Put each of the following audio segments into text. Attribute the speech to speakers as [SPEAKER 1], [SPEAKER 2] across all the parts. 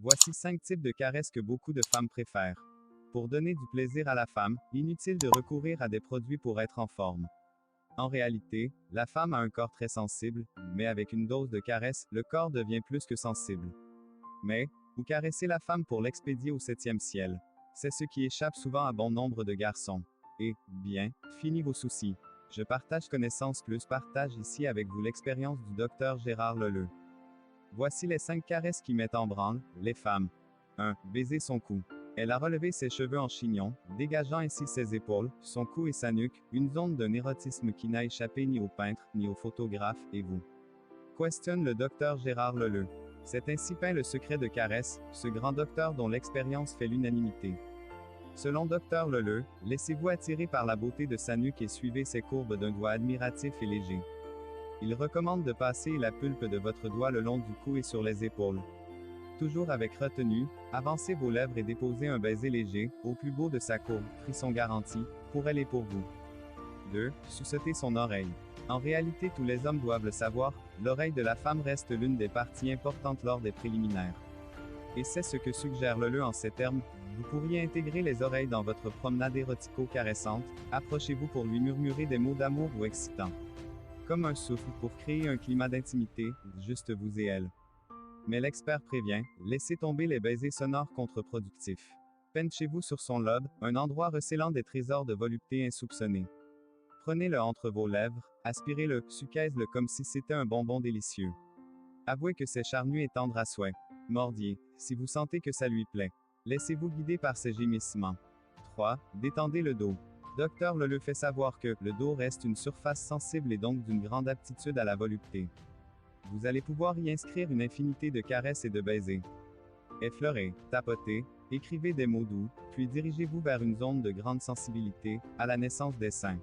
[SPEAKER 1] Voici 5 types de caresses que beaucoup de femmes préfèrent. Pour donner du plaisir à la femme, inutile de recourir à des produits pour être en forme. En réalité, la femme a un corps très sensible, mais avec une dose de caresses, le corps devient plus que sensible. Mais, vous caressez la femme pour l'expédier au 7e ciel. C'est ce qui échappe souvent à bon nombre de garçons. Et, bien, fini vos soucis. Je partage connaissance plus partage ici avec vous l'expérience du docteur Gérard Leleu. Voici les 5 caresses qui mettent en branle les femmes. 1. Baiser son cou. Elle a relevé ses cheveux en chignon, dégageant ainsi ses épaules, son cou et sa nuque, une zone d'un érotisme qui n'a échappé ni au peintre, ni au photographe, et vous. Questionne le docteur Gérard Leleu. C'est ainsi peint le secret de caresse, ce grand docteur dont l'expérience fait l'unanimité. Selon Dr Leleu, laissez-vous attirer par la beauté de sa nuque et suivez ses courbes d'un doigt admiratif et léger. Il recommande de passer la pulpe de votre doigt le long du cou et sur les épaules. Toujours avec retenue, avancez vos lèvres et déposez un baiser léger, au plus beau de sa courbe, frisson garanti, pour elle et pour vous. 2. Suçoter son oreille. En réalité, tous les hommes doivent le savoir, l'oreille de la femme reste l'une des parties importantes lors des préliminaires. Et c'est ce que suggère Leleu en ces termes, vous pourriez intégrer les oreilles dans votre promenade érotico-caressante, approchez-vous pour lui murmurer des mots d'amour ou excitants. Comme un souffle pour créer un climat d'intimité, juste vous et elle. Mais l'expert prévient, laissez tomber les baisers sonores contre-productifs. Penchez-vous sur son lobe, un endroit recélant des trésors de volupté insoupçonnés. Prenez-le entre vos lèvres, aspirez-le, sucez-le comme si c'était un bonbon délicieux. Avouez que c'est charnu et tendre à souhait. Mordiez, si vous sentez que ça lui plaît. Laissez-vous guider par ses gémissements. 3. Détendez le dos. Dr Leleu fait savoir que le dos reste une surface sensible et donc d'une grande aptitude à la volupté. Vous allez pouvoir y inscrire une infinité de caresses et de baisers. Effleurez, tapotez, écrivez des mots doux, puis dirigez-vous vers une zone de grande sensibilité, à la naissance des seins.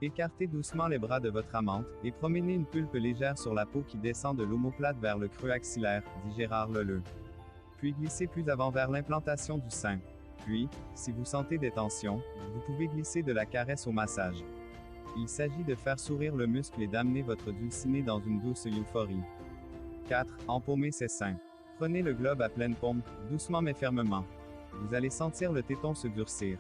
[SPEAKER 1] Écartez doucement les bras de votre amante, et promenez une pulpe légère sur la peau qui descend de l'omoplate vers le creux axillaire, dit Gérard Leleu. Puis glissez plus avant vers l'implantation du sein. Puis, si vous sentez des tensions, vous pouvez glisser de la caresse au massage. Il s'agit de faire sourire le muscle et d'amener votre dulcinée dans une douce euphorie. 4. Empaumer ses seins. Prenez le globe à pleine paume, doucement mais fermement. Vous allez sentir le téton se durcir.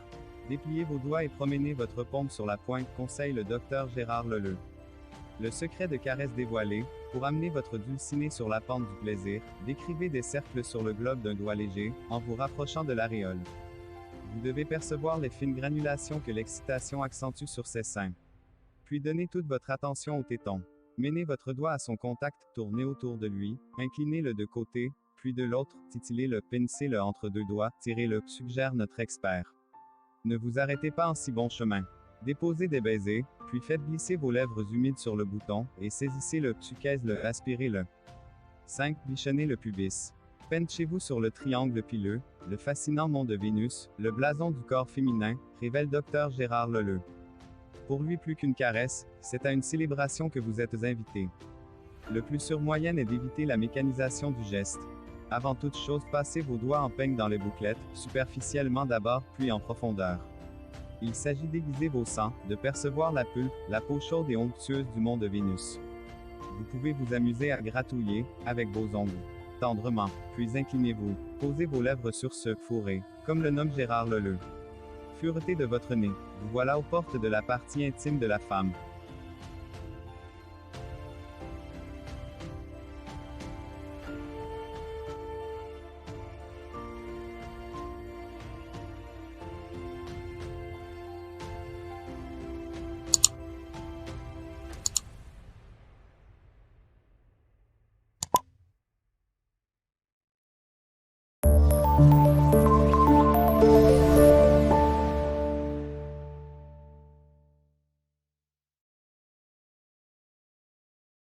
[SPEAKER 1] Dépliez vos doigts et promenez votre paume sur la pointe, conseille le docteur Gérard Leleu. Le secret de caresse dévoilé, pour amener votre dulcinée sur la pente du plaisir, décrivez des cercles sur le globe d'un doigt léger, en vous rapprochant de l'aréole. Vous devez percevoir les fines granulations que l'excitation accentue sur ses seins. Puis donnez toute votre attention au téton. Menez votre doigt à son contact, tournez autour de lui, inclinez-le de côté, puis de l'autre, titillez-le, pincez-le entre deux doigts, tirez-le, suggère notre expert. Ne vous arrêtez pas en si bon chemin. Déposez des baisers, puis faites glisser vos lèvres humides sur le bouton, et saisissez-le, sucez-le, aspirez-le. 5. Bichonnez le pubis. Penchez-vous sur le triangle pileux, le fascinant mont de Vénus, le blason du corps féminin, révèle Dr Gérard Leleu. Pour lui plus qu'une caresse, c'est à une célébration que vous êtes invité. Le plus sûr moyen est d'éviter la mécanisation du geste. Avant toute chose, passez vos doigts en peigne dans les bouclettes, superficiellement d'abord, puis en profondeur. Il s'agit d'aiguiser vos sens, de percevoir la pulpe, la peau chaude et onctueuse du mont de Vénus. Vous pouvez vous amuser à gratouiller, avec vos ongles. Tendrement, puis inclinez-vous, posez vos lèvres sur ce fourré, comme le nomme Gérard Leleu. Fureté de votre nez, vous voilà aux portes de la partie intime de la femme.